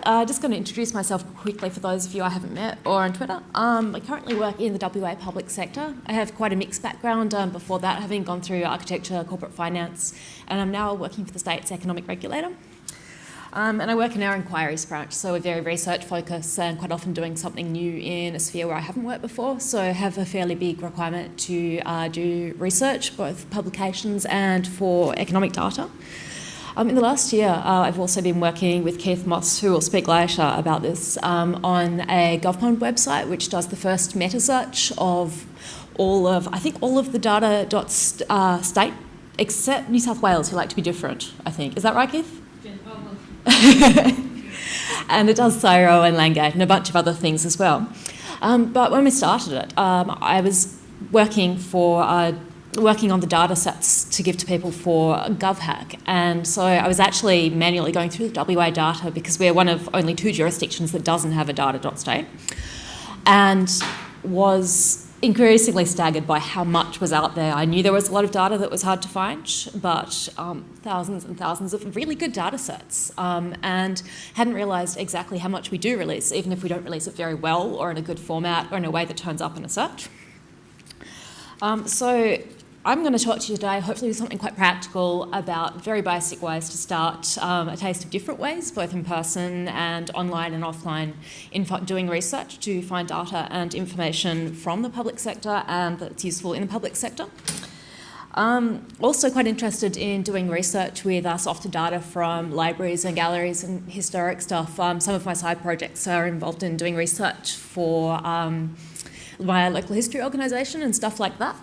just going to introduce myself quickly for those of you I haven't met or on Twitter. I currently work in the WA public sector. I have quite a mixed background before that, having gone through architecture, corporate finance, and I'm now working for the state's economic regulator. And I work in our inquiries branch, so we're very research focused and quite often doing something new in a sphere where I haven't worked before. So I have a fairly big requirement to do research, both publications and for economic data. In the last year, I've also been working with Keith Moss, who will speak later about this, on a GovPond website, which does the first meta search of all of the data.state, except New South Wales, who like to be different, I think. Is that right, Keith? And it does Cyro and Langate and a bunch of other things as well. But when we started it, I was working on the data sets to give to people for GovHack. And so I was actually manually going through the WA data because we're one of only 2 jurisdictions that doesn't have a data.state, and was increasingly staggered by how much was out there. I knew there was a lot of data that was hard to find, but thousands and thousands of really good data sets, and hadn't realised exactly how much we do release, even if we don't release it very well or in a good format or in a way that turns up in a search. So I'm going to talk to you today, hopefully with something quite practical about very basic ways to start a taste of different ways, both in person and online and offline, in doing research to find data and information from the public sector and that's useful in the public sector. Also quite interested in doing research with softer data from libraries and galleries and historic stuff. Some of my side projects are involved in doing research for my local history organisation and stuff like that.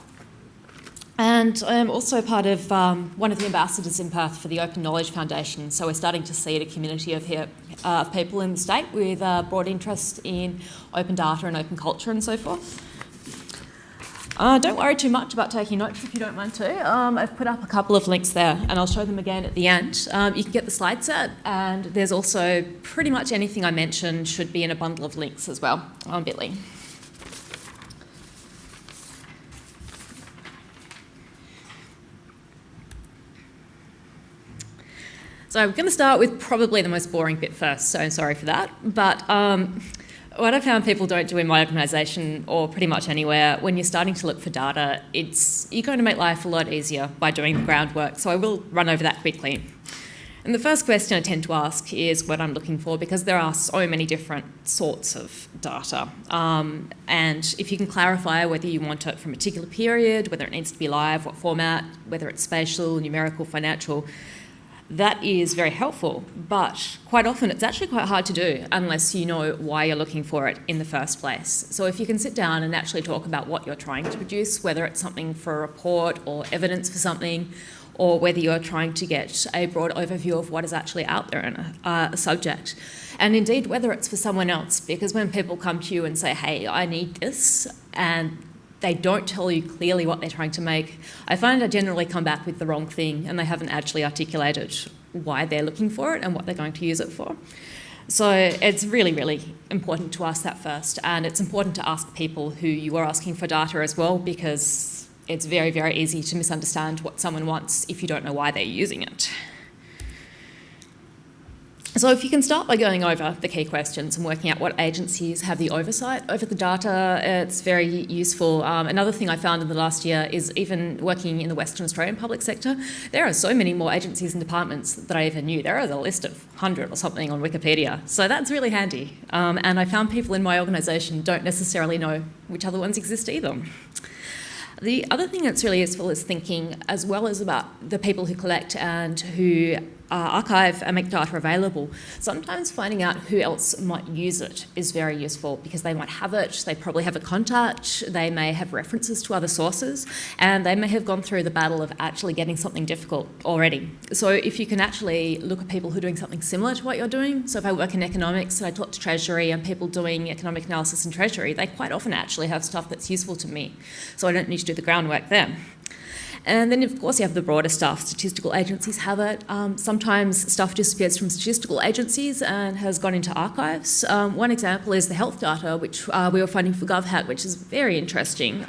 And I'm also part of one of the ambassadors in Perth for the Open Knowledge Foundation. So we're starting to see a community of people in the state with broad interest in open data and open culture and so forth. Don't worry too much about taking notes if you don't mind to. I've put up a couple of links there and I'll show them again at the end. You can get the slide set, and there's also pretty much anything I mentioned should be in a bundle of links as well on Bitly. So I'm going to start with probably the most boring bit first, so I'm sorry for that. But what I found people don't do in my organisation, or pretty much anywhere, when you're starting to look for data, you're going to make life a lot easier by doing the groundwork. So I will run over that quickly. And the first question I tend to ask is what I'm looking for, because there are so many different sorts of data. And if you can clarify whether you want it from a particular period, whether it needs to be live, what format, whether it's spatial, numerical, financial, that is very helpful, but quite often it's actually quite hard to do unless you know why you're looking for it in the first place. So if you can sit down and actually talk about what you're trying to produce, whether it's something for a report or evidence for something, or whether you're trying to get a broad overview of what is actually out there in a subject. And indeed, whether it's for someone else, because when people come to you and say, hey, I need this, and they don't tell you clearly what they're trying to make, I find I generally come back with the wrong thing and they haven't actually articulated why they're looking for it and what they're going to use it for. So it's really, really important to ask that first, and it's important to ask people who you are asking for data as well, because it's very, very easy to misunderstand what someone wants if you don't know why they're using it. So if you can start by going over the key questions and working out what agencies have the oversight over the data, it's very useful. Another thing I found in the last year is, even working in the Western Australian public sector, there are so many more agencies and departments that I even knew. There is a list of 100 or something on Wikipedia. So that's really handy. And I found people in my organisation don't necessarily know which other ones exist either. The other thing that's really useful is thinking as well as about the people who collect and who archive and make data available. Sometimes finding out who else might use it is very useful, because they might have it, they probably have a contact, they may have references to other sources, and they may have gone through the battle of actually getting something difficult already. So if you can actually look at people who are doing something similar to what you're doing, so if I work in economics and I talk to Treasury and people doing economic analysis in Treasury, they quite often actually have stuff that's useful to me, so I don't need to do the groundwork there. And then, of course, you have the broader stuff. Statistical agencies have it. Sometimes stuff disappears from statistical agencies and has gone into archives. One example is the health data, which we were finding for GovHack, which is very interesting.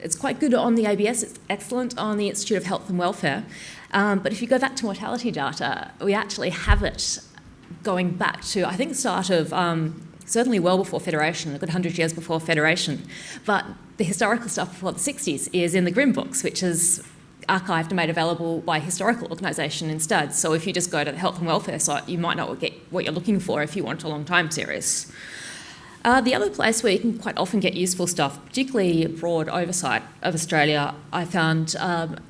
It's quite good on the ABS. It's excellent on the Institute of Health and Welfare. But if you go back to mortality data, we actually have it going back to, I think, the start of, certainly well before Federation, a good 100 years before Federation. But the historical stuff before the 60s is in the Grimm books, which is archived and made available by a historical organisation instead. So if you just go to the health and welfare site, you might not get what you're looking for if you want a long time series. The other place where you can quite often get useful stuff, particularly broad oversight of Australia, I found,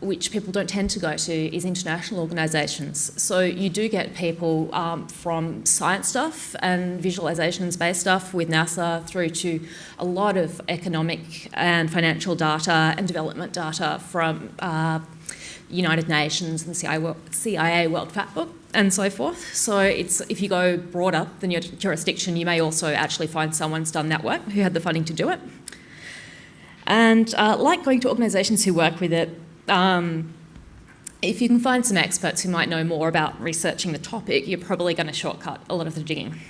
which people don't tend to go to, is international organisations. So you do get people from science stuff and visualisation and space stuff with NASA through to a lot of economic and financial data and development data from United Nations and the CIA World Factbook Book and so forth. So it's, if you go broader than your jurisdiction, you may also actually find someone's done that work who had the funding to do it. And like going to organisations who work with it, if you can find some experts who might know more about researching the topic, you're probably going to shortcut a lot of the digging.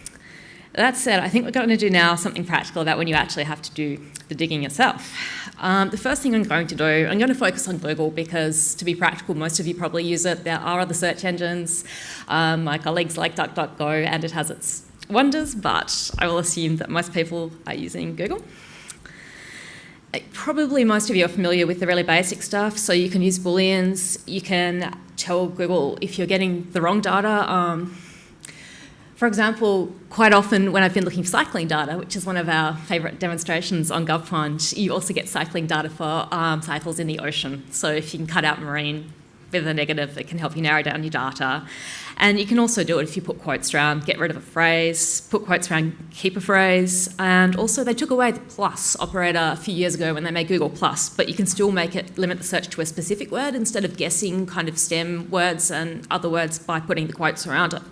That said, I think we're going to do now something practical about when you actually have to do the digging yourself. The first thing I'm going to do, I'm going to focus on Google because, to be practical, most of you probably use it. There are other search engines. My colleagues like DuckDuckGo, and it has its wonders, but I will assume that most people are using Google. Probably most of you are familiar with the really basic stuff, so you can use booleans. You can tell Google if you're getting the wrong data. For example, quite often when I've been looking for cycling data, which is one of our favourite demonstrations on GovFund, you also get cycling data for cycles in the ocean. So if you can cut out marine with a negative, it can help you narrow down your data. And you can also do it if you put quotes around, get rid of a phrase, put quotes around, keep a phrase. And also they took away the plus operator a few years ago when they made Google Plus, but you can still make it limit the search to a specific word instead of guessing kind of STEM words and other words by putting the quotes around it.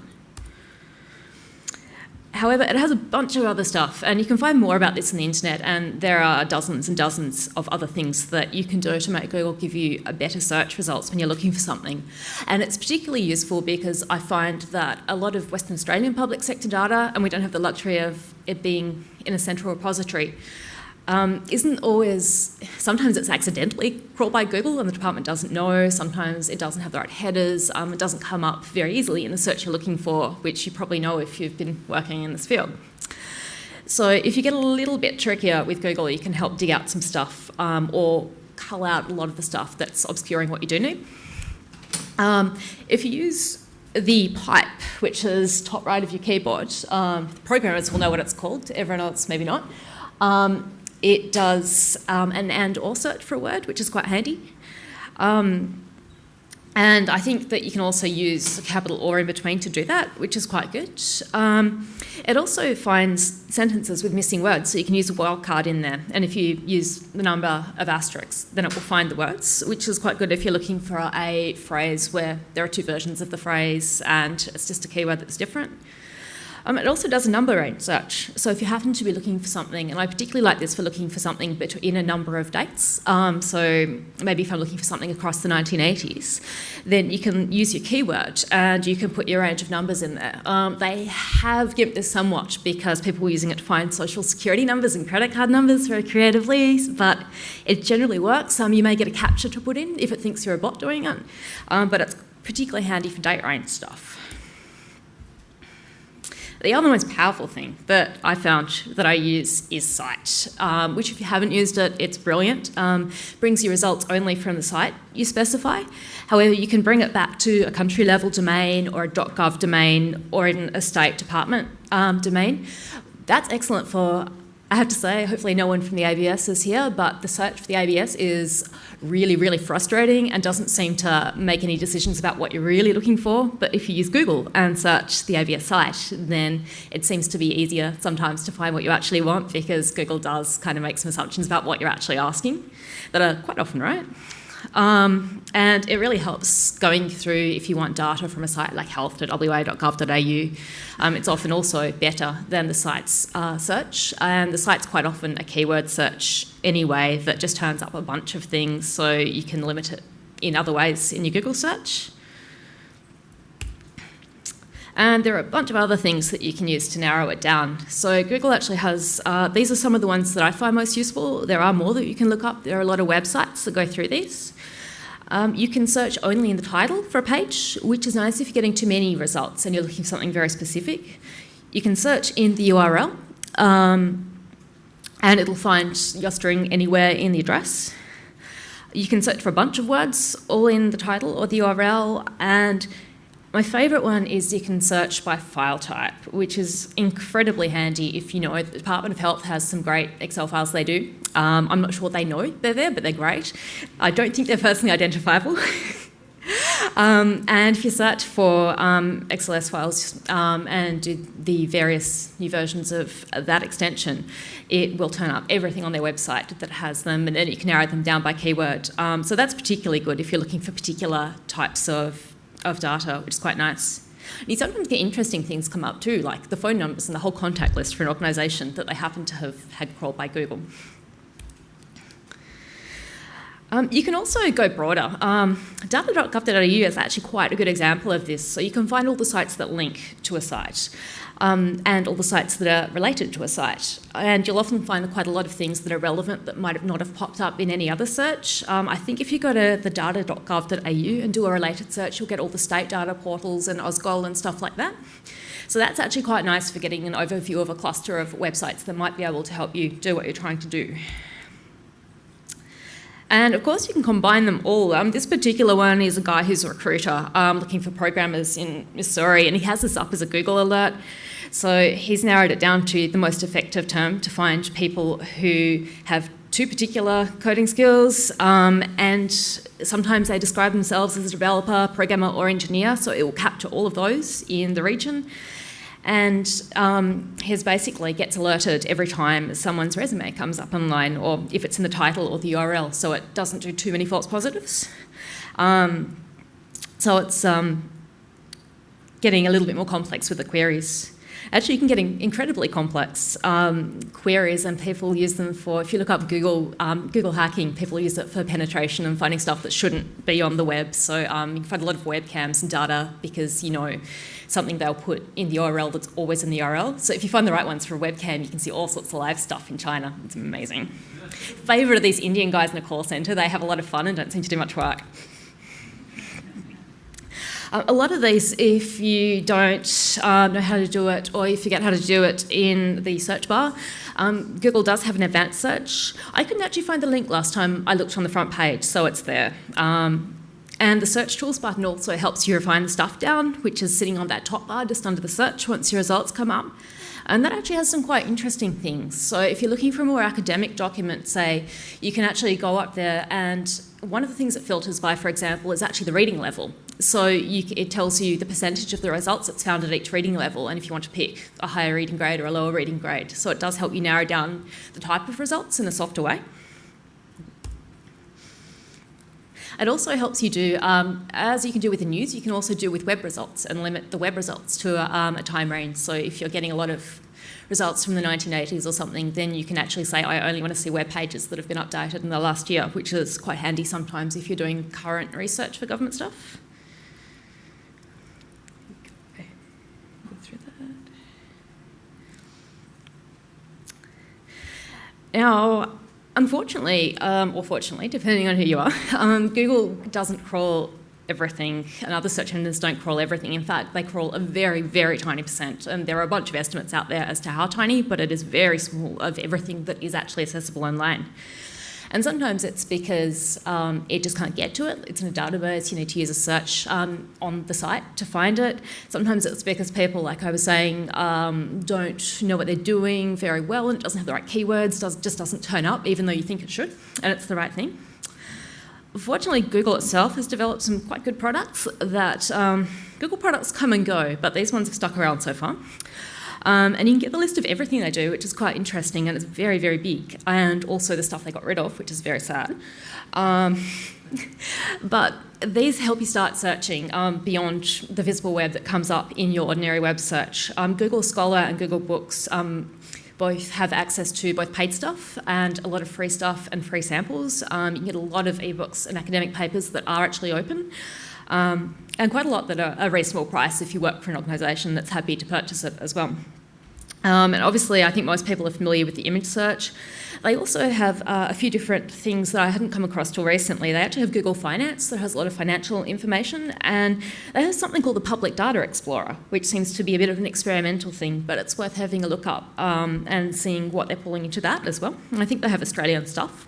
However, it has a bunch of other stuff, and you can find more about this on the internet, and there are dozens and dozens of other things that you can do to make Google give you a better search results when you're looking for something. And it's particularly useful because I find that a lot of Western Australian public sector data, and we don't have the luxury of it being in a central repository, isn't always, sometimes it's accidentally crawled by Google and the department doesn't know, sometimes it doesn't have the right headers, it doesn't come up very easily in the search you're looking for, which you probably know if you've been working in this field. So if you get a little bit trickier with Google, you can help dig out some stuff or cull out a lot of the stuff that's obscuring what you do need. If you use the pipe, which is top right of your keyboard, programmers will know what it's called, everyone else maybe not. It does an and or search for a word, which is quite handy. And I think that you can also use a capital or in between to do that, which is quite good. It also finds sentences with missing words, so you can use a wildcard in there. And if you use the number of asterisks, then it will find the words, which is quite good if you're looking for a phrase where there are two versions of the phrase and it's just a keyword that's different. It also does a number range search. So if you happen to be looking for something, and I particularly like this for looking for something in a number of dates, so maybe if I'm looking for something across the 1980s, then you can use your keyword and you can put your range of numbers in there. They have gimped this somewhat because people were using it to find social security numbers and credit card numbers very creatively, but it generally works. You may get a captcha to put in if it thinks you're a bot doing it, but it's particularly handy for date range stuff. The other most powerful thing that I found that I use is Cite, which if you haven't used it, it's brilliant. Brings you results only from the site you specify. However, you can bring it back to a country level domain or a .gov domain or even a state department domain. That's excellent for, I have to say, hopefully no one from the ABS is here, but the search for the ABS is really, really frustrating and doesn't seem to make any decisions about what you're really looking for. But if you use Google and search the ABS site, then it seems to be easier sometimes to find what you actually want because Google does kind of make some assumptions about what you're actually asking that are quite often right. And it really helps going through if you want data from a site like health.wa.gov.au. It's often also better than the site's search, and the site's quite often a keyword search anyway that just turns up a bunch of things, so you can limit it in other ways in your Google search. And there are a bunch of other things that you can use to narrow it down. So Google actually has, these are some of the ones that I find most useful. There are more that you can look up. There are a lot of websites that go through these. You can search only in the title for a page, which is nice if you're getting too many results and you're looking for something very specific. You can search in the URL, and it'll find your string anywhere in the address. You can search for a bunch of words, all in the title or the URL, and my favourite one is you can search by file type, which is incredibly handy if you know the Department of Health has some great Excel files they do. I'm not sure they know they're there, but they're great. I don't think they're personally identifiable. And if you search for XLS files and do the various new versions of that extension, it will turn up everything on their website that has them, and then you can narrow them down by keyword. So that's particularly good if you're looking for particular types of data, which is quite nice. And you sometimes get interesting things come up too, like the phone numbers and the whole contact list for an organisation that they happen to have had crawled by Google. You can also go broader. Data.gov.au is actually quite a good example of this. So you can find all the sites that link to a site and all the sites that are related to a site. And you'll often find quite a lot of things that are relevant that might not have popped up in any other search. I think if you go to the data.gov.au and do a related search, you'll get all the state data portals and Ausgol and stuff like that. So that's actually quite nice for getting an overview of a cluster of websites that might be able to help you do what you're trying to do. And of course you can combine them all. This particular one is a guy who's a recruiter looking for programmers in Missouri, and he has this up as a Google alert. So he's narrowed it down to the most effective term to find people who have two particular coding skills, and sometimes they describe themselves as a developer, programmer or engineer, so it will capture all of those in the region. And he basically gets alerted every time someone's resume comes up online, or if it's in the title or the URL, so it doesn't do too many false positives. So it's getting a little bit more complex with the queries. Actually, you can get incredibly complex queries, and people use them for, if you look up Google hacking, people use it for penetration and finding stuff that shouldn't be on the web. So you can find a lot of webcams and data because, you know, something they'll put in the URL that's always in the URL. So if you find the right ones for a webcam, you can see all sorts of live stuff in China. It's amazing. Favourite of these Indian guys in a call centre. They have a lot of fun and don't seem to do much work. A lot of these, if you don't know how to do it, or you forget how to do it in the search bar, Google does have an advanced search. I couldn't actually find the link last time I looked on the front page, so it's there. And the search tools button also helps you refine the stuff down, which is sitting on that top bar just under the search once your results come up. And that actually has some quite interesting things. So if you're looking for a more academic document, say, you can actually go up there, and one of the things it filters by, for example, is actually the reading level. So it tells you the percentage of the results that's found at each reading level, and if you want to pick a higher reading grade or a lower reading grade. So it does help you narrow down the type of results in a softer way. It also helps you do, as you can do with the news, you can also do with web results and limit the web results to a time range. So if you're getting a lot of results from the 1980s or something, then you can actually say, I only want to see web pages that have been updated in the last year, which is quite handy sometimes if you're doing current research for government stuff. Okay. Go through that. Now, unfortunately, or fortunately, depending on who you are, Google doesn't crawl everything, and other search engines don't crawl everything. In fact, they crawl a very, very tiny percent, and there are a bunch of estimates out there as to how tiny, but it is very small of everything that is actually accessible online. And sometimes it's because it just can't get to it. It's in a database. You need to use a search on the site to find it. Sometimes it's because people, like I was saying, don't know what they're doing very well, and it doesn't have the right keywords, just doesn't turn up, even though you think it should, and it's the right thing. Fortunately, Google itself has developed some quite good products that Google products come and go, but these ones have stuck around so far. And you can get the list of everything they do, which is quite interesting, and it's very, very big, and also the stuff they got rid of, which is very sad. But these help you start searching beyond the visible web that comes up in your ordinary web search. Google Scholar and Google Books both have access to both paid stuff and a lot of free stuff and free samples. You can get a lot of ebooks and academic papers that are actually open, and quite a lot that are a reasonable price if you work for an organisation that's happy to purchase it as well. And obviously, I think most people are familiar with the image search. They also have a few different things that I hadn't come across till recently. They actually have Google Finance that has a lot of financial information, and they have something called the Public Data Explorer, which seems to be a bit of an experimental thing, but it's worth having a look up and seeing what they're pulling into that as well. And I think they have Australian stuff.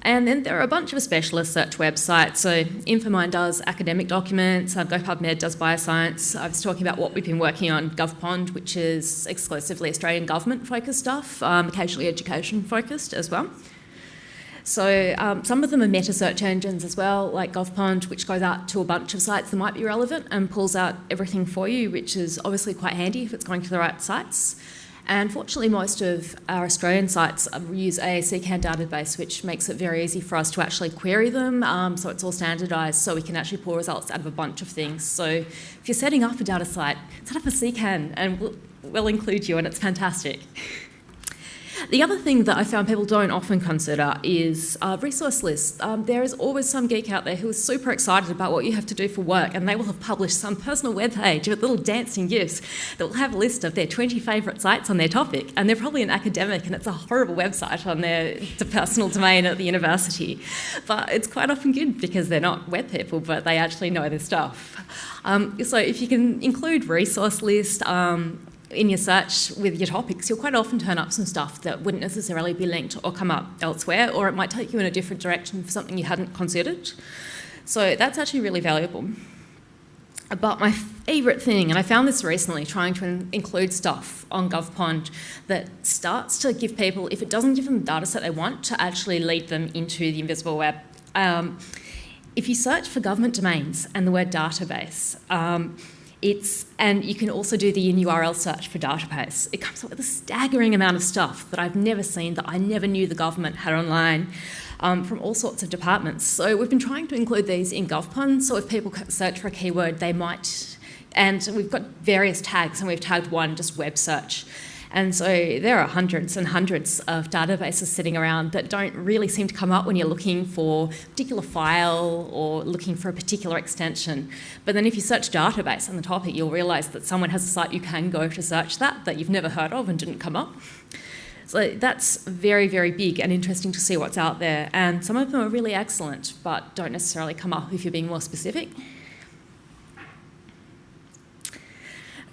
And then there are a bunch of specialist search websites. So Infomine does academic documents, GoPubMed does bioscience. I was talking about what we've been working on, GovPond, which is exclusively Australian government-focused stuff, occasionally education-focused as well. So some of them are meta search engines as well, like GovPond, which goes out to a bunch of sites that might be relevant and pulls out everything for you, which is obviously quite handy if it's going to the right sites. And fortunately, most of our Australian sites use a CCAN database, which makes it very easy for us to actually query them. So it's all standardised, so we can actually pull results out of a bunch of things. So if you're setting up a data site, set up a CCAN and we'll include you, and it's fantastic. The other thing that I found people don't often consider is resource lists. There is always some geek out there who is super excited about what you have to do for work, and they will have published some personal webpage with little dancing GIFs that will have a list of their 20 favourite sites on their topic, and they're probably an academic and it's a horrible website on their personal domain at the university. But it's quite often good because they're not web people, but they actually know their stuff. So if you can include resource list, in your search with your topics, you'll quite often turn up some stuff that wouldn't necessarily be linked or come up elsewhere, or it might take you in a different direction for something you hadn't considered. So that's actually really valuable. But my favourite thing, and I found this recently trying to include stuff on GovPond that starts to give people, if it doesn't give them the data set they want, to actually lead them into the invisible web. If you search for government domains and the word database, and you can also do the in-URL search for database. It comes up with a staggering amount of stuff that I've never seen, that I never knew the government had online, from all sorts of departments. So we've been trying to include these in GovPond, so if people search for a keyword, they might, and we've got various tags, and we've tagged one just web search. And so there are hundreds and hundreds of databases sitting around that don't really seem to come up when you're looking for a particular file or looking for a particular extension. But then if you search database on the topic, you'll realise that someone has a site you can go to search that you've never heard of and didn't come up. So that's very, very big and interesting to see what's out there. And some of them are really excellent, but don't necessarily come up if you're being more specific.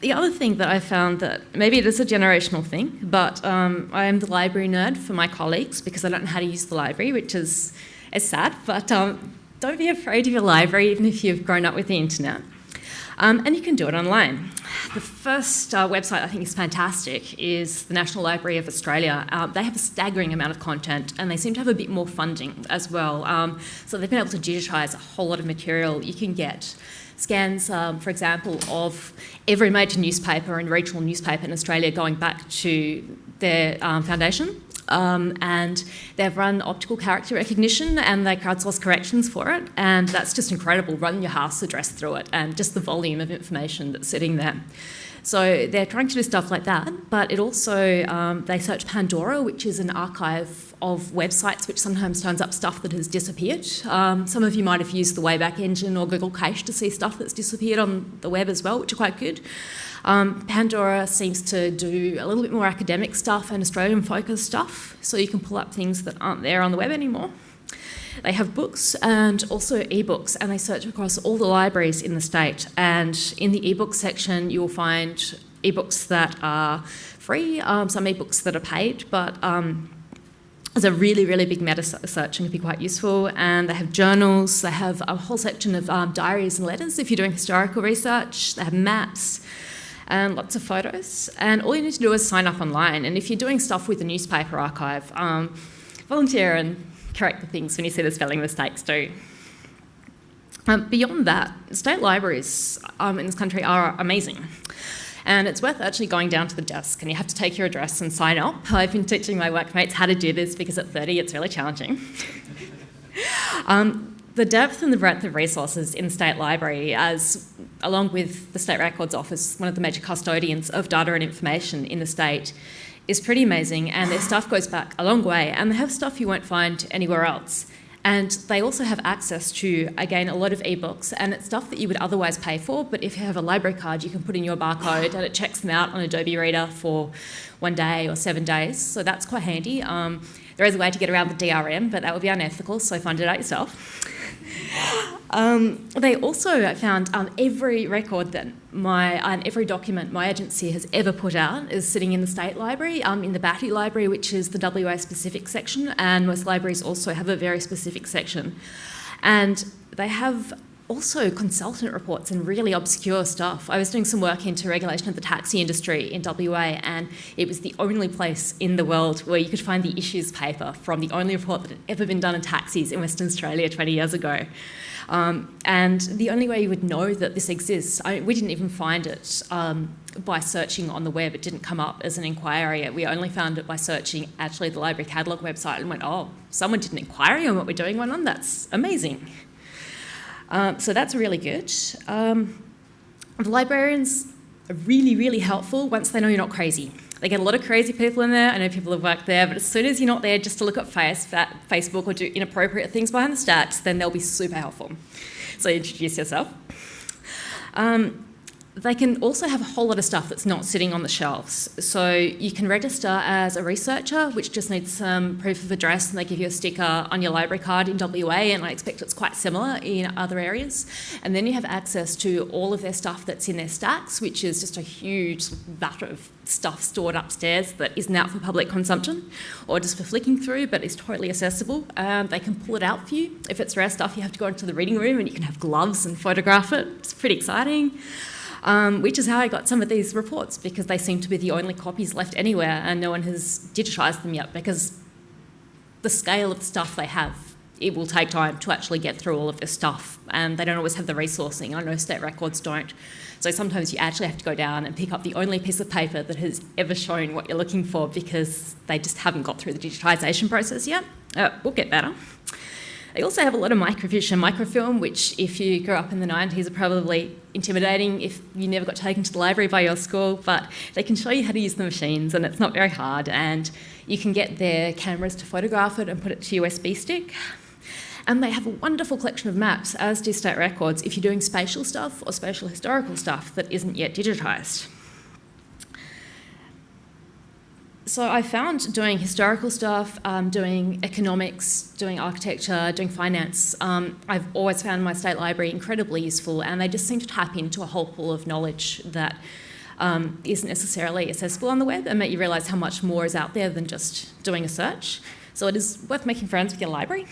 The other thing that I found that maybe it is a generational thing, but I am the library nerd for my colleagues because I don't know how to use the library, which is sad, but don't be afraid of your library, even if you've grown up with the internet. And you can do it online. The first website I think is fantastic is the National Library of Australia. They have a staggering amount of content, and they seem to have a bit more funding as well. So they've been able to digitise a whole lot of material. You can get scans, for example, of every major newspaper and regional newspaper in Australia going back to their foundation. And they've run optical character recognition and they crowdsource corrections for it, and that's just incredible. Run your house address through it and just the volume of information that's sitting there. So they're trying to do stuff like that, but it also, they search Pandora, which is an archive of websites which sometimes turns up stuff that has disappeared. Some of you might have used the Wayback Engine or Google Cache to see stuff that's disappeared on the web as well, which are quite good. Pandora seems to do a little bit more academic stuff and Australian-focused stuff, so you can pull up things that aren't there on the web anymore. They have books and also ebooks, and they search across all the libraries in the state. And in the ebook section, you'll find ebooks that are free, some ebooks that are paid, but there's a really, really big meta search and can be quite useful. And they have journals, they have a whole section of diaries and letters if you're doing historical research, they have maps, and lots of photos. And all you need to do is sign up online. And if you're doing stuff with the newspaper archive, volunteer and correct the things when you see the spelling mistakes too. Beyond that, state libraries in this country are amazing. And it's worth actually going down to the desk, and you have to take your address and sign up. I've been teaching my workmates how to do this because at 30 it's really challenging. The depth and the breadth of resources in the State Library, along with the State Records Office, one of the major custodians of data and information in the state, is pretty amazing, and their stuff goes back a long way, and they have stuff you won't find anywhere else. And they also have access to, again, a lot of ebooks, and it's stuff that you would otherwise pay for, but if you have a library card, you can put in your barcode and it checks them out on Adobe Reader for 1 day or 7 days, so that's quite handy. There is a way to get around the DRM, but that would be unethical, so find it out yourself. They also found every record that every document my agency has ever put out is sitting in the State Library, in the Batty Library, which is the WA specific section, and most libraries also have a very specific section. And they have also consultant reports and really obscure stuff. I was doing some work into regulation of the taxi industry in WA, and it was the only place in the world where you could find the issues paper from the only report that had ever been done in taxis in Western Australia 20 years ago. And the only way you would know that this exists, we didn't even find it by searching on the web. It didn't come up as an inquiry. We only found it by searching actually the library catalogue website and went, oh, someone did an inquiry on what we're doing one on? That's amazing. So that's really good. The librarians are really, really helpful once they know you're not crazy. They get a lot of crazy people in there. I know people have worked there, but as soon as you're not there just to look at Facebook or do inappropriate things behind the stacks, then they'll be super helpful. So introduce yourself. They can also have a whole lot of stuff that's not sitting on the shelves. So you can register as a researcher, which just needs some proof of address, and they give you a sticker on your library card in WA, and I expect it's quite similar in other areas. And then you have access to all of their stuff that's in their stacks, which is just a huge vat of stuff stored upstairs that isn't out for public consumption or just for flicking through, but is totally accessible. They can pull it out for you. If it's rare stuff, you have to go into the reading room and you can have gloves and photograph it. It's pretty exciting. Which is how I got some of these reports, because they seem to be the only copies left anywhere and no one has digitised them yet, because the scale of the stuff they have, it will take time to actually get through all of this stuff, and they don't always have the resourcing. I know state records don't. So sometimes you actually have to go down and pick up the only piece of paper that has ever shown what you're looking for, because they just haven't got through the digitisation process yet. We'll get better. They also have a lot of microfiche and microfilm, which if you grew up in the 90s are probably intimidating if you never got taken to the library by your school, but they can show you how to use the machines, and it's not very hard, and you can get their cameras to photograph it and put it to USB stick. And they have a wonderful collection of maps, as do state records, if you're doing spatial stuff or spatial historical stuff that isn't yet digitised. So I found doing historical stuff, doing economics, doing architecture, doing finance, I've always found my state library incredibly useful, and they just seem to tap into a whole pool of knowledge that isn't necessarily accessible on the web, and make you realise how much more is out there than just doing a search. So it is worth making friends with your library.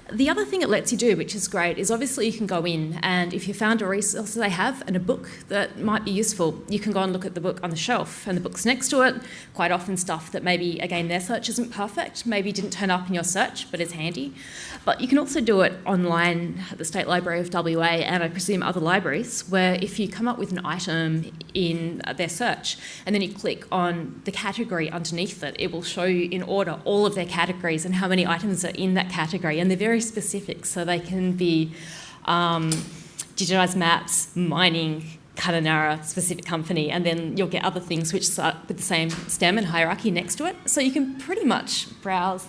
The other thing it lets you do, which is great, is obviously you can go in, and if you found a resource they have and a book that might be useful, you can go and look at the book on the shelf, and the book's next to it. Quite often stuff that maybe, again, their search isn't perfect, maybe didn't turn up in your search, but is handy. But you can also do it online at the State Library of WA, and I presume other libraries, where if you come up with an item in their search, and then you click on the category underneath it, it will show you in order all of their categories and how many items are in that category, and they're very specific, so they can be digitised maps, mining, Katanara, specific company, and then you'll get other things which start with the same stem and hierarchy next to it. So you can pretty much browse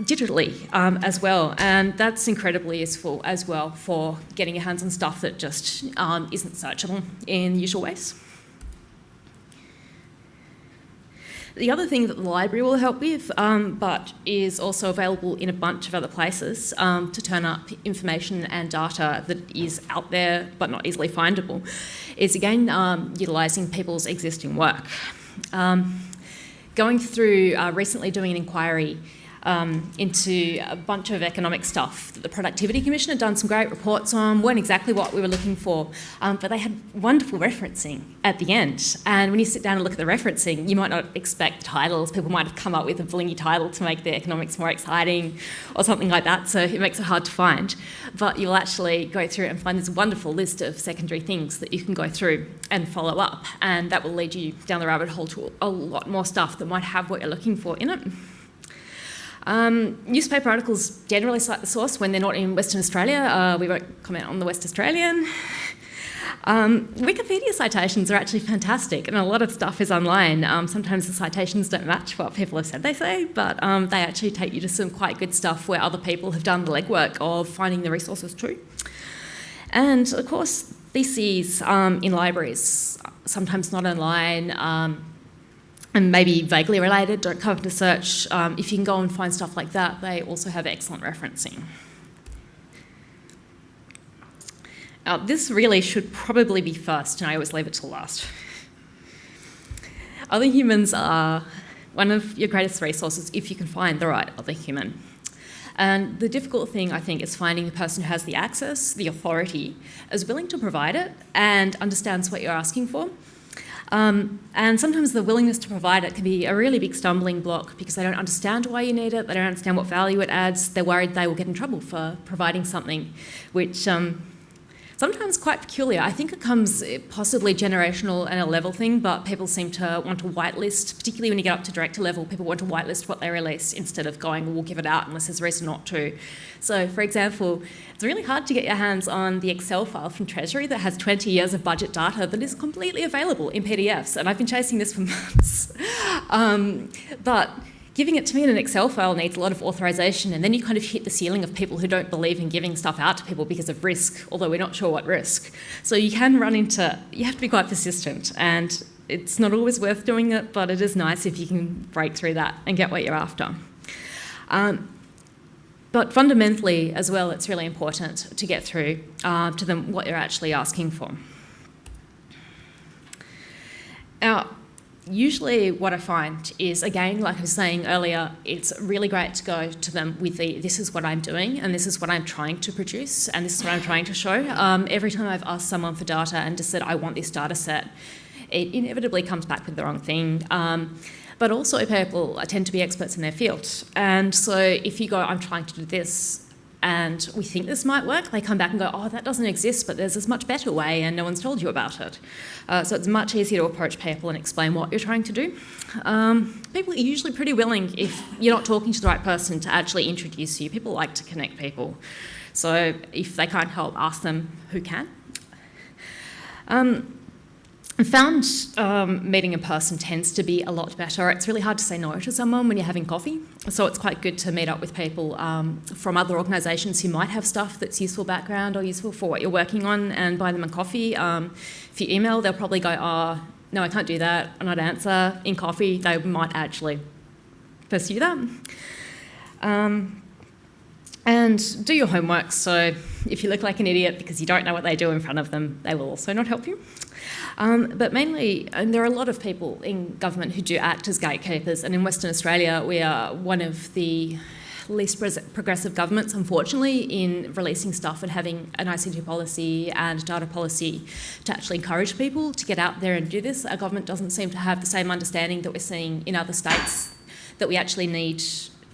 digitally as well, and that's incredibly useful as well for getting your hands on stuff that just isn't searchable in usual ways. The other thing that the library will help with, but is also available in a bunch of other places to turn up information and data that is out there but not easily findable, is again utilising people's existing work. Going through, recently doing an inquiry into a bunch of economic stuff that the Productivity Commission had done some great reports on, weren't exactly what we were looking for, but they had wonderful referencing at the end. And when you sit down and look at the referencing, you might not expect titles. People might have come up with a blingy title to make the economics more exciting or something like that, so it makes it hard to find. But you'll actually go through and find this wonderful list of secondary things that you can go through and follow up, and that will lead you down the rabbit hole to a lot more stuff that might have what you're looking for in it. Newspaper articles generally cite the source when they're not in Western Australia. We won't comment on the West Australian. Wikipedia citations are actually fantastic, and a lot of stuff is online. Sometimes the citations don't match what people have said they say, but they actually take you to some quite good stuff where other people have done the legwork of finding the resources too. And of course, theses in libraries, sometimes not online, and maybe vaguely related, don't come up to search. If you can go and find stuff like that, they also have excellent referencing. This really should probably be first, and I always leave it to last. Other humans are one of your greatest resources if you can find the right other human. And the difficult thing, I think, is finding the person who has the access, the authority, is willing to provide it and understands what you're asking for. And sometimes the willingness to provide it can be a really big stumbling block because they don't understand why you need it, they don't understand what value it adds, they're worried they will get in trouble for providing something, which sometimes quite peculiar. I think it comes possibly generational and a level thing, but people seem to want to whitelist, particularly when you get up to director level, people want to whitelist what they release instead of going, well, we'll give it out unless there's a reason not to. So, for example, it's really hard to get your hands on the Excel file from Treasury that has 20 years of budget data that is completely available in PDFs, and I've been chasing this for months. But giving it to me in an Excel file needs a lot of authorization, and then you kind of hit the ceiling of people who don't believe in giving stuff out to people because of risk, although we're not sure what risk. So you can run into, you have to be quite persistent, and it's not always worth doing it, but it is nice if you can break through that and get what you're after. But fundamentally as well, it's really important to get through to them what you're actually asking for. Now, usually what I find is, again, like I was saying earlier, it's really great to go to them with this is what I'm doing and this is what I'm trying to produce and this is what I'm trying to show. Every time I've asked someone for data and just said, I want this data set, it inevitably comes back with the wrong thing. But also people tend to be experts in their field. And so if you go, I'm trying to do this, and we think this might work, they come back and go, oh, that doesn't exist, but there's this much better way and no one's told you about it. So it's much easier to approach people and explain what you're trying to do. People are usually pretty willing, if you're not talking to the right person, to actually introduce you. People like to connect people. So if they can't help, ask them who can. I found meeting in person tends to be a lot better. It's really hard to say no to someone when you're having coffee. So it's quite good to meet up with people from other organisations who might have stuff that's useful background or useful for what you're working on and buy them a coffee. If you email, they'll probably go, oh, no, I can't do that, and I'd answer. In coffee, they might actually pursue that. And do your homework. So if you look like an idiot because you don't know what they do in front of them, they will also not help you. But mainly, and there are a lot of people in government who do act as gatekeepers, and in Western Australia we are one of the least progressive governments, unfortunately, in releasing stuff and having an ICT policy and data policy to actually encourage people to get out there and do this. Our government doesn't seem to have the same understanding that we're seeing in other states, that we actually need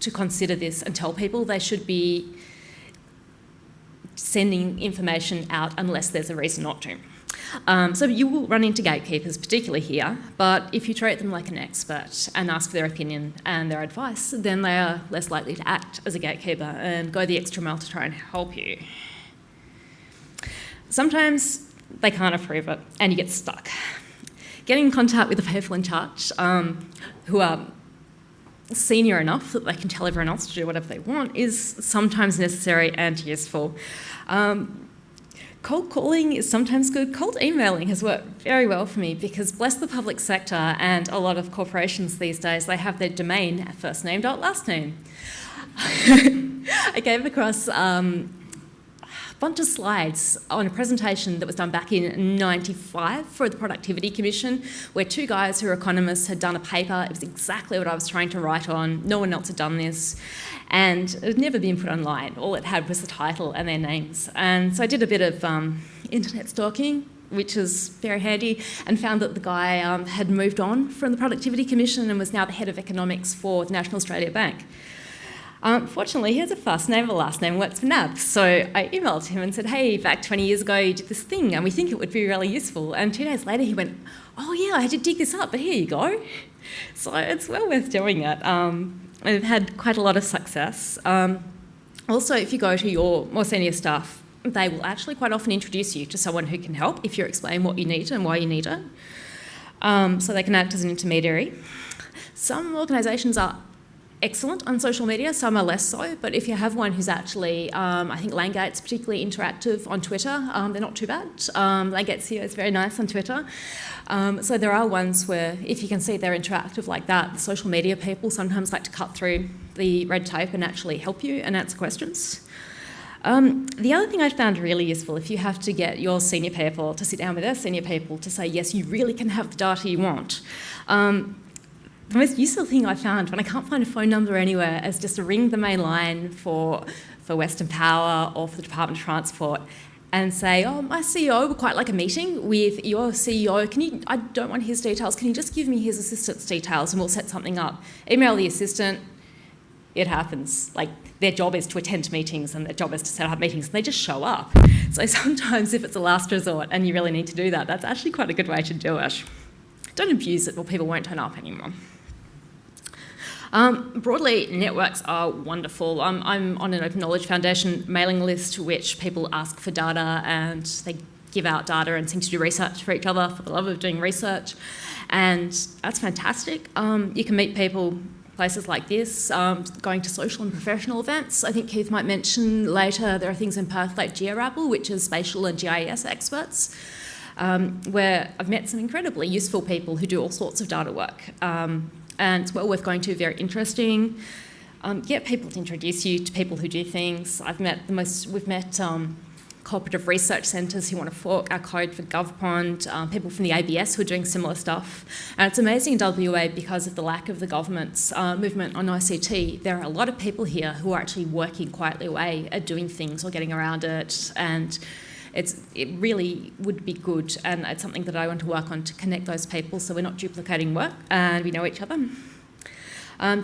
to consider this and tell people they should be sending information out unless there's a reason not to. So you will run into gatekeepers, particularly here, but if you treat them like an expert and ask for their opinion and their advice, then they are less likely to act as a gatekeeper and go the extra mile to try and help you. Sometimes they can't approve it and you get stuck. Getting in contact with the people in charge who are senior enough that they can tell everyone else to do whatever they want is sometimes necessary and useful. Cold calling is sometimes good. Cold emailing has worked very well for me because, bless the public sector and a lot of corporations these days, they have their domain at first name dot last name. I came across a bunch of slides on a presentation that was done back in '95 for the Productivity Commission, where two guys who are economists had done a paper. It was exactly what I was trying to write on. No one else had done this. And it had never been put online. All it had was the title and their names. And so I did a bit of internet stalking, which was very handy, and found that the guy had moved on from the Productivity Commission and was now the head of economics for the National Australia Bank. Fortunately, he has a first name, a last name, works for NAB. So I emailed him and said, hey, back 20 years ago you did this thing and we think it would be really useful. And 2 days later he went, oh yeah, I had to dig this up, but here you go. So it's well worth doing it. I've had quite a lot of success. Also, if you go to your more senior staff, they will actually quite often introduce you to someone who can help if you explain what you need and why you need it. So they can act as an intermediary. Some organisations are excellent on social media, some are less so, but if you have one who's actually, I think Langate's particularly interactive on Twitter, they're not too bad. Langate's here is very nice on Twitter. So there are ones where if you can see they're interactive like that, the social media people sometimes like to cut through the red tape and actually help you and answer questions. The other thing I found really useful, if you have to get your senior people to sit down with their senior people to say, yes, you really can have the data you want. The most useful thing I found when I can't find a phone number anywhere is just to ring the main line for Western Power or for the Department of Transport and say, oh, my CEO would quite like a meeting with your CEO. I don't want his details. Can you just give me his assistant's details and we'll set something up? Email the assistant. It happens. Like, their job is to attend meetings and their job is to set up meetings and they just show up. So sometimes if it's a last resort and you really need to do that, that's actually quite a good way to do it. Don't abuse it or people won't turn up anymore. Broadly, networks are wonderful. I'm on an Open Knowledge Foundation mailing list which people ask for data and they give out data and seem to do research for each other for the love of doing research. And that's fantastic. You can meet people places like this, going to social and professional events. I think Keith might mention later there are things in Perth like GeoRabble, which is spatial and GIS experts, where I've met some incredibly useful people who do all sorts of data work. And it's well worth going to, very interesting. Get people to introduce you to people who do things. We've met cooperative research centres who want to fork our code for GovPond, people from the ABS who are doing similar stuff. And it's amazing in WA because of the lack of the government's movement on ICT. There are a lot of people here who are actually working quietly away at doing things or getting around it, and it really would be good, and it's something that I want to work on to connect those people so we're not duplicating work and we know each other.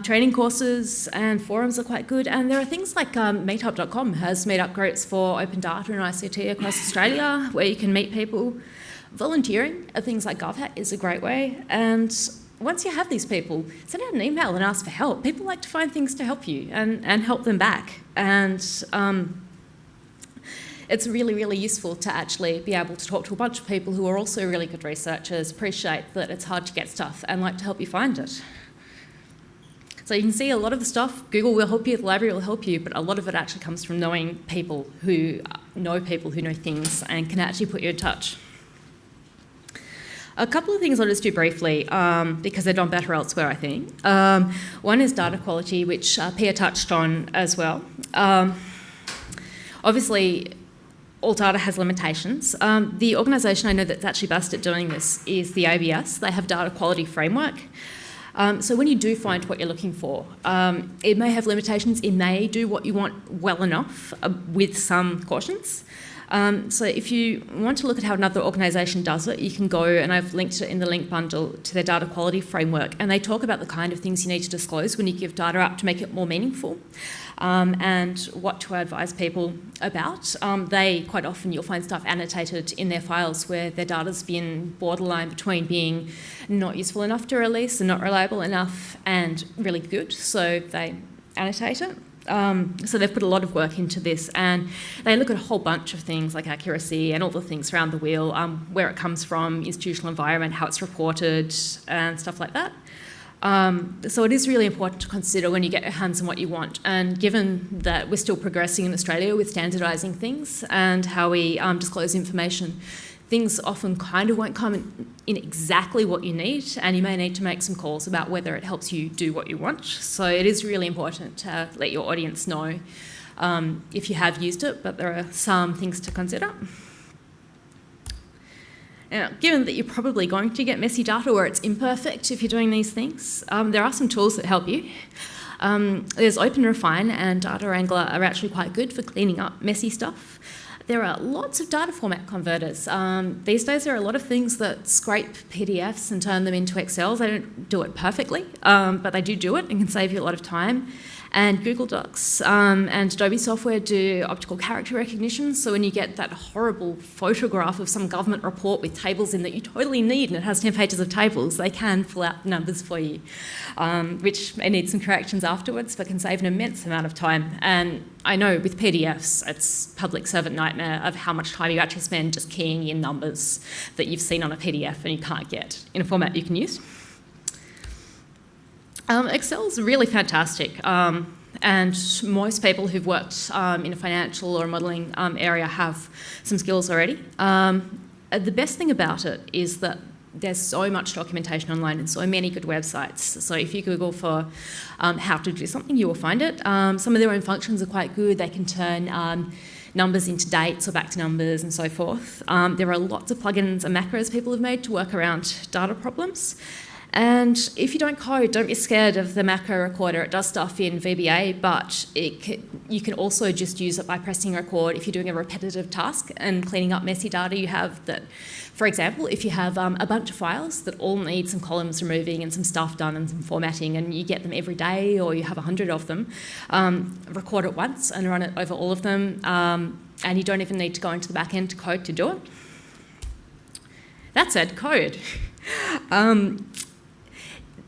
Training courses and forums are quite good, and there are things like meetup.com has meetup groups for open data and ICT across Australia where you can meet people. Volunteering at things like GovHat is a great way, and once you have these people, send out an email and ask for help. People like to find things to help you and help them back, and it's really, really useful to actually be able to talk to a bunch of people who are also really good researchers, appreciate that it's hard to get stuff and like to help you find it. So you can see a lot of the stuff, Google will help you, the library will help you, but a lot of it actually comes from knowing people who know things and can actually put you in touch. A couple of things I'll just do briefly because they're done better elsewhere, I think. One is data quality, which Pia touched on as well. Obviously, all data has limitations. The organisation I know that's actually best at doing this is the ABS. They have data quality framework. So when you do find what you're looking for, it may have limitations. It may do what you want well enough with some cautions. So if you want to look at how another organisation does it, you can go, and I've linked it in the link bundle to their data quality framework, and they talk about the kind of things you need to disclose when you give data up to make it more meaningful, and what to advise people about. They, quite often, you'll find stuff annotated in their files where their data's been borderline between being not useful enough to release and not reliable enough and really good, so they annotate it. So they've put a lot of work into this, and they look at a whole bunch of things like accuracy and all the things around the wheel, where it comes from, institutional environment, how it's reported, and stuff like that. So it is really important to consider when you get your hands on what you want. And given that we're still progressing in Australia with standardising things and how we disclose information, things often kind of won't come in exactly what you need, and you may need to make some calls about whether it helps you do what you want. So it is really important to let your audience know if you have used it, but there are some things to consider. Now, given that you're probably going to get messy data where it's imperfect if you're doing these things, there are some tools that help you. There's OpenRefine and Data Wrangler are actually quite good for cleaning up messy stuff. There are lots of data format converters. These days there are a lot of things that scrape PDFs and turn them into Excel. They don't do it perfectly, but they do it and can save you a lot of time. And Google Docs and Adobe software do optical character recognition. So when you get that horrible photograph of some government report with tables in that you totally need and it has 10 pages of tables, they can pull out numbers for you, which may need some corrections afterwards, but can save an immense amount of time. And I know with PDFs, it's public servant nightmare of how much time you actually spend just keying in numbers that you've seen on a PDF and you can't get in a format you can use. Excel's really fantastic, and most people who've worked in a financial or modelling area have some skills already. The best thing about it is that there's so much documentation online and so many good websites. So if you Google for how to do something, you will find it. Some of their own functions are quite good. They can turn numbers into dates or back to numbers and so forth. There are lots of plugins and macros people have made to work around data problems. And if you don't code, don't be scared of the macro recorder. It does stuff in VBA, but you can also just use it by pressing record if you're doing a repetitive task and cleaning up messy data you have that, for example, if you have a bunch of files that all need some columns removing and some stuff done and some formatting and you get them every day or you have 100 of them, record it once and run it over all of them, and you don't even need to go into the back end to code to do it. That said, code.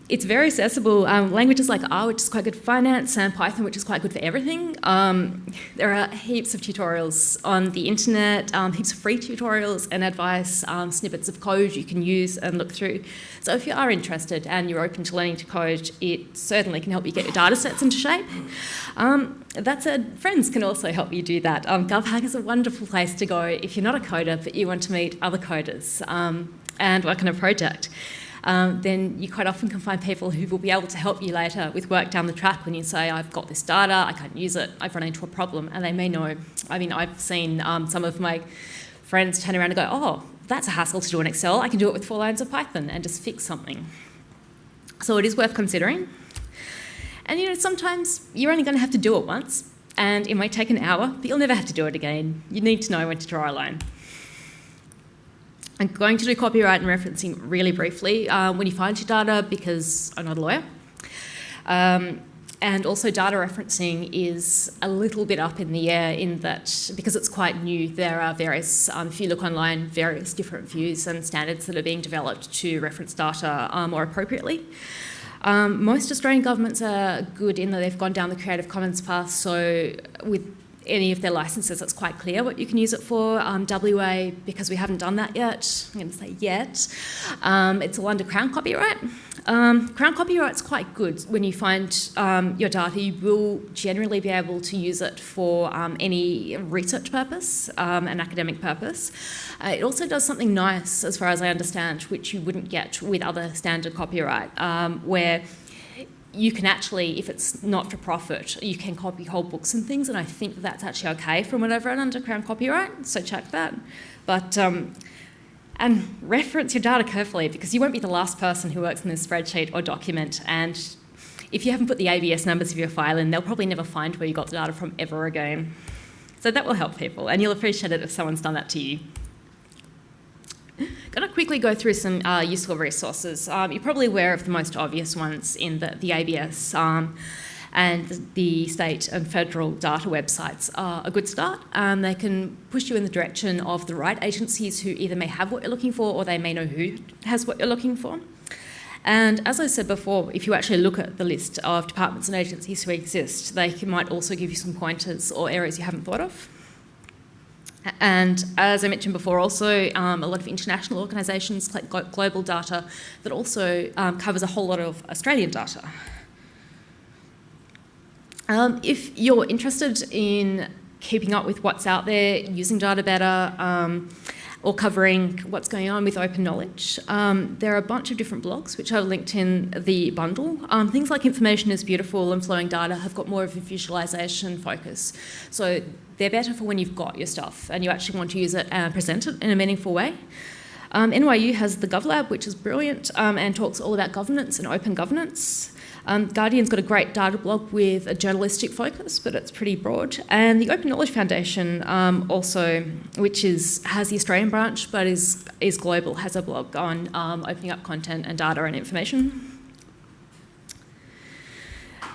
It's very accessible. Languages like R, which is quite good for finance, and Python, which is quite good for everything. There are heaps of tutorials on the internet, heaps of free tutorials and advice, snippets of code you can use and look through. So if you are interested and you're open to learning to code, it certainly can help you get your data sets into shape. That said, friends can also help you do that. GovHack is a wonderful place to go if you're not a coder, but you want to meet other coders and work on a project. Then you quite often can find people who will be able to help you later with work down the track when you say, I've got this data, I can't use it, I've run into a problem, and they may know. I mean, I've seen some of my friends turn around and go, oh, that's a hassle to do in Excel, I can do it with 4 lines of Python and just fix something. So it is worth considering. And you know, sometimes you're only going to have to do it once, and it might take an hour, but you'll never have to do it again. You need to know when to draw a line. I'm going to do copyright and referencing really briefly when you find your data, because I'm not a lawyer. And also data referencing is a little bit up in the air in that, because it's quite new, there are various, if you look online, various different views and standards that are being developed to reference data more appropriately. Most Australian governments are good in that they've gone down the Creative Commons path, so with any of their licenses, it's quite clear what you can use it for. WA, because we haven't done that yet, I'm going to say yet, it's all under Crown copyright. Crown copyright's quite good. When you find your data, you will generally be able to use it for any research purpose, an academic purpose. It also does something nice, as far as I understand, which you wouldn't get with other standard copyright, where you can actually, if it's not for profit, you can copy whole books and things, and I think that's actually okay from what I've read under Crown copyright, so check that. But, and reference your data carefully, because you won't be the last person who works in this spreadsheet or document, and if you haven't put the ABS numbers of your file in, they'll probably never find where you got the data from ever again. So that will help people, and you'll appreciate it if someone's done that to you. Going to quickly go through some useful resources. You're probably aware of the most obvious ones in the ABS and the state and federal data websites are a good start. They can push you in the direction of the right agencies who either may have what you're looking for or they may know who has what you're looking for. And as I said before, if you actually look at the list of departments and agencies who exist, they might also give you some pointers or areas you haven't thought of. And as I mentioned before, also a lot of international organisations collect global data that also covers a whole lot of Australian data. If you're interested in keeping up with what's out there, using data better, or covering what's going on with open knowledge, there are a bunch of different blogs which I've linked in the bundle. Things like Information is Beautiful and Flowing Data have got more of a visualisation focus. So they're better for when you've got your stuff and you actually want to use it and present it in a meaningful way. NYU has the GovLab, which is brilliant and talks all about governance and open governance. Guardian's got a great data blog with a journalistic focus, but it's pretty broad. And the Open Knowledge Foundation also, which has the Australian branch but is global, has a blog on opening up content and data and information.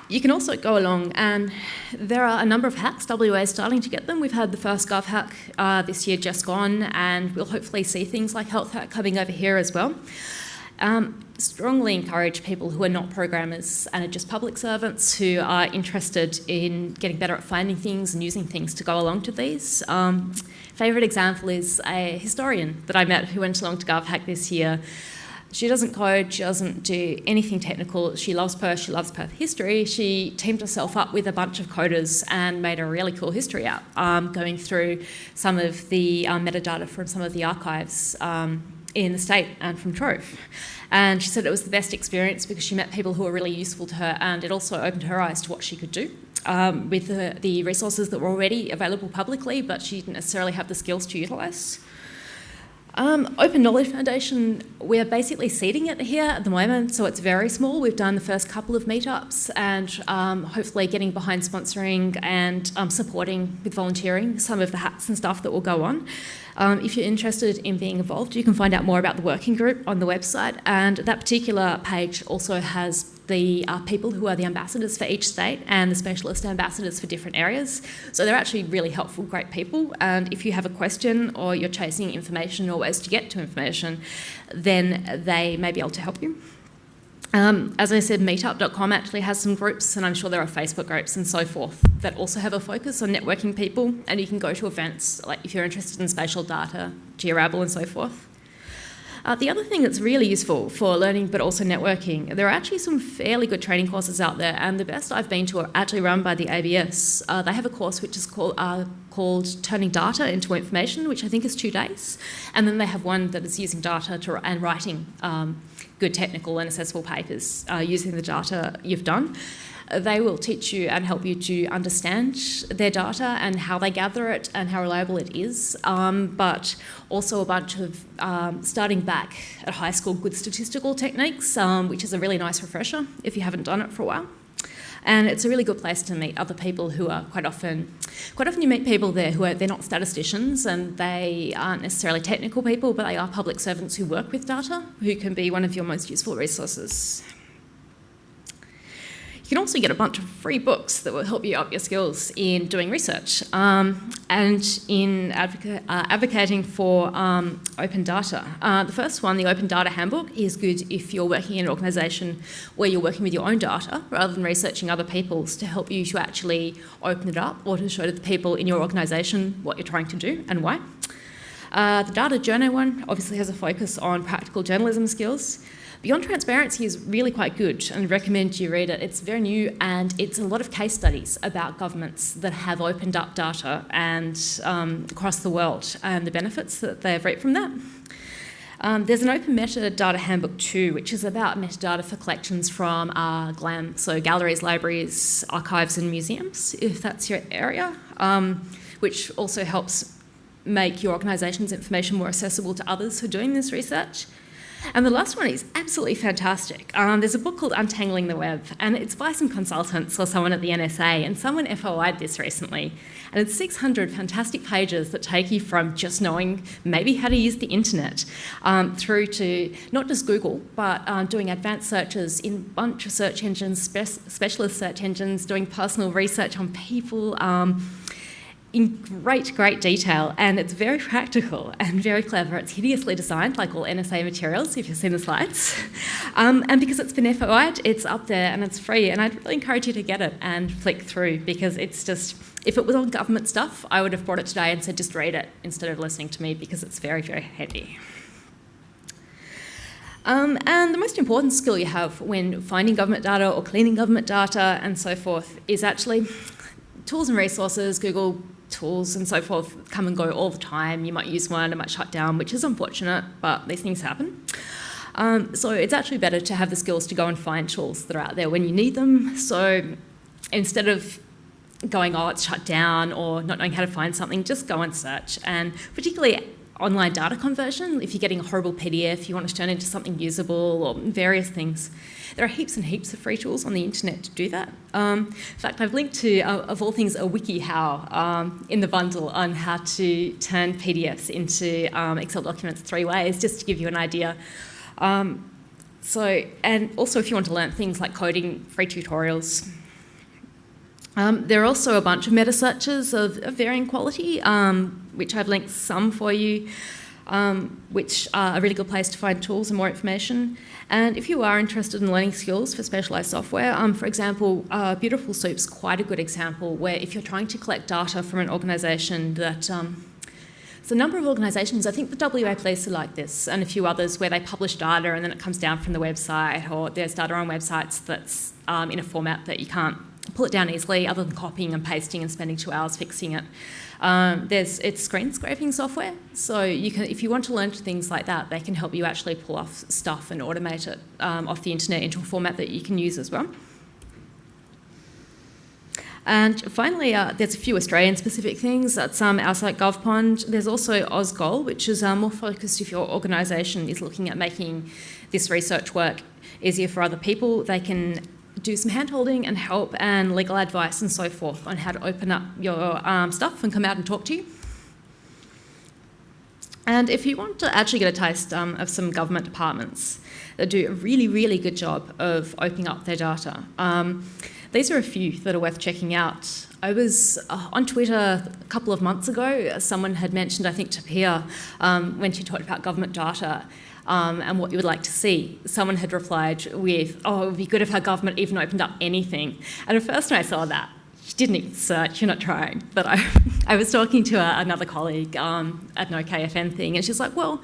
You can also go along, and there are a number of hacks. WA is starting to get them. We've had the first Gov hack this year just gone, and we'll hopefully see things like Health Hack coming over here as well. Strongly encourage people who are not programmers and are just public servants who are interested in getting better at finding things and using things to go along to these. Favourite example is a historian that I met who went along to GovHack this year. She doesn't code, she doesn't do anything technical. She loves Perth, she loves Perth history. She teamed herself up with a bunch of coders and made a really cool history app, going through some of the metadata from some of the archives in the state and from Trove. And she said it was the best experience because she met people who were really useful to her, and it also opened her eyes to what she could do with the resources that were already available publicly, but she didn't necessarily have the skills to utilise. Open Knowledge Foundation, we're basically seeding it here at the moment, so it's very small. We've done the first couple of meetups and hopefully getting behind sponsoring and supporting with volunteering some of the hacks and stuff that will go on. If you're interested in being involved, you can find out more about the working group on the website, and that particular page also has the people who are the ambassadors for each state and the specialist ambassadors for different areas. So they're actually really helpful, great people, and if you have a question or you're chasing information or ways to get to information, then they may be able to help you. As I said, meetup.com actually has some groups, and I'm sure there are Facebook groups and so forth that also have a focus on networking people, and you can go to events like if you're interested in spatial data, Georabble and so forth. The other thing that's really useful for learning but also networking, there are actually some fairly good training courses out there, and the best I've been to are actually run by the ABS. They have a course which is called Turning Data into Information, which I think is 2 days, and then they have one that is using data and writing good technical and accessible papers using the data you've done. They will teach you and help you to understand their data and how they gather it and how reliable it is, but also a bunch of starting back at high school good statistical techniques, which is a really nice refresher if you haven't done it for a while. And it's a really good place to meet other people who are quite often you meet people there who they're not statisticians and they aren't necessarily technical people, but they are public servants who work with data, who can be one of your most useful resources. You can also get a bunch of free books that will help you up your skills in doing research and in advocating for open data. The first one, the Open Data Handbook, is good if you're working in an organisation where you're working with your own data rather than researching other people's, to help you to actually open it up or to show to the people in your organisation what you're trying to do and why. The Data Journo one obviously has a focus on practical journalism skills. Beyond Transparency is really quite good and recommend you read it. It's very new and it's a lot of case studies about governments that have opened up data and across the world and the benefits that they've reaped from that. There's an Open Metadata Handbook too, which is about metadata for collections from GLAM, so galleries, libraries, archives and museums, if that's your area, which also helps make your organisation's information more accessible to others who are doing this research. And the last one is absolutely fantastic. There's a book called Untangling the Web, and it's by some consultants or someone at the NSA, and someone FOI'd this recently. And it's 600 fantastic pages that take you from just knowing maybe how to use the internet through to not just Google, but doing advanced searches in a bunch of search engines, specialist search engines, doing personal research on people, in great detail, and it's very practical and very clever. It's hideously designed, like all NSA materials, if you've seen the slides. And because it's been FOI'd, it's up there and it's free, and I'd really encourage you to get it and flick through, because it's just, if it was on government stuff, I would have brought it today and said just read it instead of listening to me, because it's very heavy. And the most important skill you have when finding government data or cleaning government data and so forth is actually tools and resources. Google tools and so forth come and go all the time. You might use one, it might shut down, which is unfortunate, but these things happen. So it's actually better to have the skills to go and find tools that are out there when you need them. So instead of going, oh, it's shut down, or not knowing how to find something, just go and search. And particularly online data conversion, if you're getting a horrible PDF, you want to turn it into something usable, or various things. There are heaps and heaps of free tools on the internet to do that. In fact, I've linked to, of all things, a WikiHow in the bundle on how to turn PDFs into Excel documents 3 ways, just to give you an idea. And also if you want to learn things like coding, free tutorials. There are also a bunch of meta searches of varying quality, which I've linked some for you, which are a really good place to find tools and more information. And if you are interested in learning skills for specialised software, for example, Beautiful Soup's quite a good example where if you're trying to collect data from an organisation that... There's a number of organisations, I think the WA Police are like this, and a few others where they publish data and then it comes down from the website, or there's data on websites that's in a format that you can't pull it down easily other than copying and pasting and spending 2 hours fixing it. It's screen scraping software, so you can, if you want to learn things like that, they can help you actually pull off stuff and automate it off the internet into a format that you can use as well. And finally, there's a few Australian-specific things. That's outside GovPond. There's also AusGoal, which is more focused if your organisation is looking at making this research work easier for other people. They can do some hand-holding and help and legal advice and so forth on how to open up your stuff and come out and talk to you. And if you want to actually get a taste of some government departments that do a really, really good job of opening up their data, these are a few that are worth checking out. I was on Twitter a couple of months ago. Someone had mentioned, I think to Pia, when she talked about government data and what you would like to see, someone had replied with, oh, it would be good if our government even opened up anything. And at first when I saw that, she didn't even search, you're not trying. But I was talking to another colleague at an OKFN thing, and she's like, well,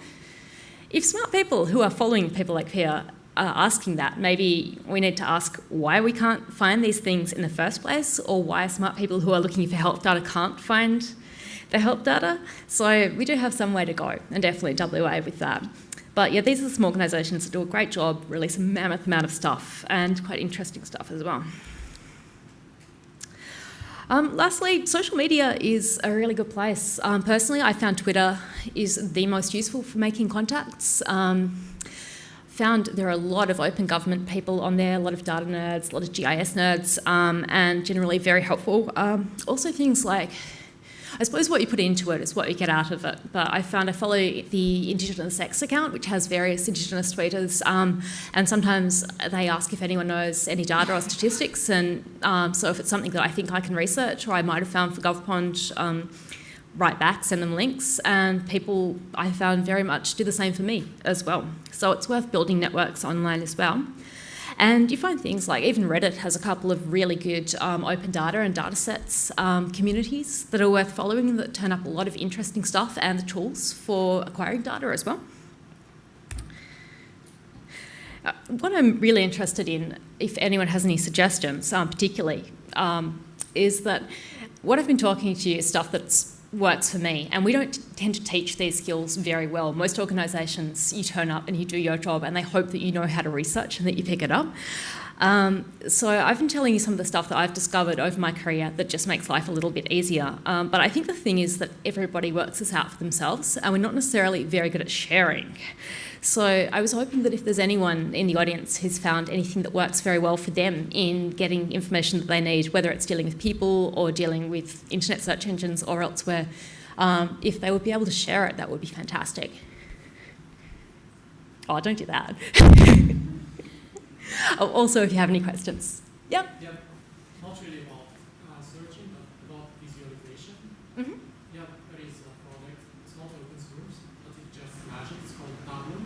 if smart people who are following people like Pia asking that, maybe we need to ask why we can't find these things in the first place, or why smart people who are looking for health data can't find the health data. So we do have some way to go, and definitely WA with that. But yeah, these are some organisations that do a great job, release a mammoth amount of stuff, and quite interesting stuff as well. Lastly, social media is a really good place. Personally, I found Twitter is the most useful for making contacts. Found there are a lot of open government people on there, a lot of data nerds, a lot of GIS nerds, and generally very helpful. Also things like, I suppose what you put into it is what you get out of it, but I found I follow the Indigenous X account, which has various Indigenous tweeters, and sometimes they ask if anyone knows any data or statistics, and so if it's something that I think I can research or I might have found for GovPond, write back, send them links, and people I found very much do the same for me as well. So it's worth building networks online as well. And you find things like even Reddit has a couple of really good open data and data sets communities that are worth following that turn up a lot of interesting stuff and the tools for acquiring data as well. What I'm really interested in, if anyone has any suggestions particularly, is that what I've been talking to you is stuff that's works for me, and we don't tend to teach these skills very well. Most organisations, you turn up and you do your job and they hope that you know how to research and that you pick it up. So I've been telling you some of the stuff that I've discovered over my career that just makes life a little bit easier. But I think the thing is that everybody works this out for themselves and we're not necessarily very good at sharing. So I was hoping that if there's anyone in the audience who's found anything that works very well for them in getting information that they need, whether it's dealing with people or dealing with internet search engines or elsewhere, if they would be able to share it, that would be fantastic. Oh, don't do that. Also, if you have any questions. Yep. Yep. Not really about searching, but about visualization. Mm-hmm. Yep, there is a product. It's not open source, but it's just magic. It's called Tableau.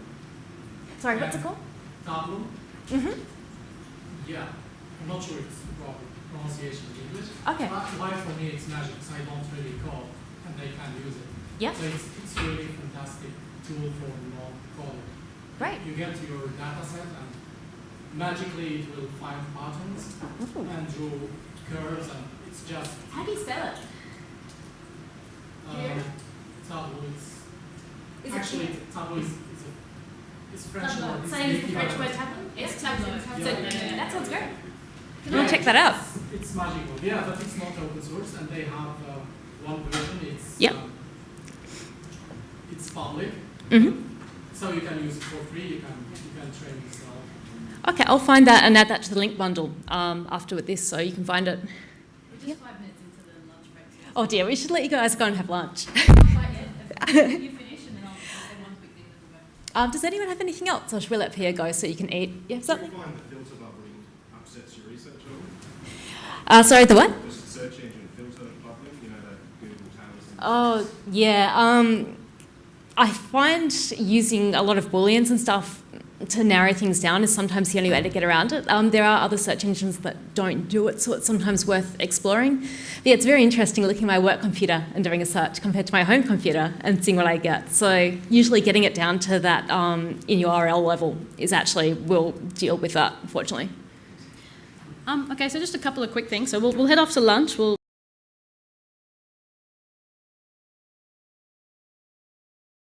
Sorry, what's it called? Tableau. Mm-hmm. Yeah. I'm not sure it's the proper pronunciation in English. Okay. Why for me it's magic, because I don't really code, and they can use it. Yeah. So it's really a fantastic tool for non-coding. Great. You get your data set and magically it will find patterns and draw curves, and it's just... How do you spell it? Tableau Is actually, Tableau is a French word. It's Same as the the French word equivalent. tableau? Yes, tableau. Yeah. So that sounds great. Yeah, You want to check that out? It's magical, yeah, but it's not open source, and they have one version. It's Yep. It's public, Mm-hmm. so you can use it for free. You can train yourself. Okay, I'll find that and add that to the link bundle after this, so you can find it. We're just 5 minutes into the lunch break. So Oh dear, we should let you guys go and have lunch. not quite yet. You finish, and then I'll say one quick thing and then we'll go. Does anyone have anything else? Or should we let Pia go so you can eat? You have Do something? you find the filter bubbling upsets your research at all? Sorry, the what? Just Oh, yeah. I find using a lot of Booleans and stuff to narrow things down is sometimes the only way to get around it. There are other search engines that don't do it, so it's sometimes worth exploring. But yeah, it's very interesting looking at my work computer and doing a search compared to my home computer and seeing what I get. So usually getting it down to that in URL level is actually, will deal with that, unfortunately. Okay, so just a couple of quick things. So we'll head off to lunch. We'll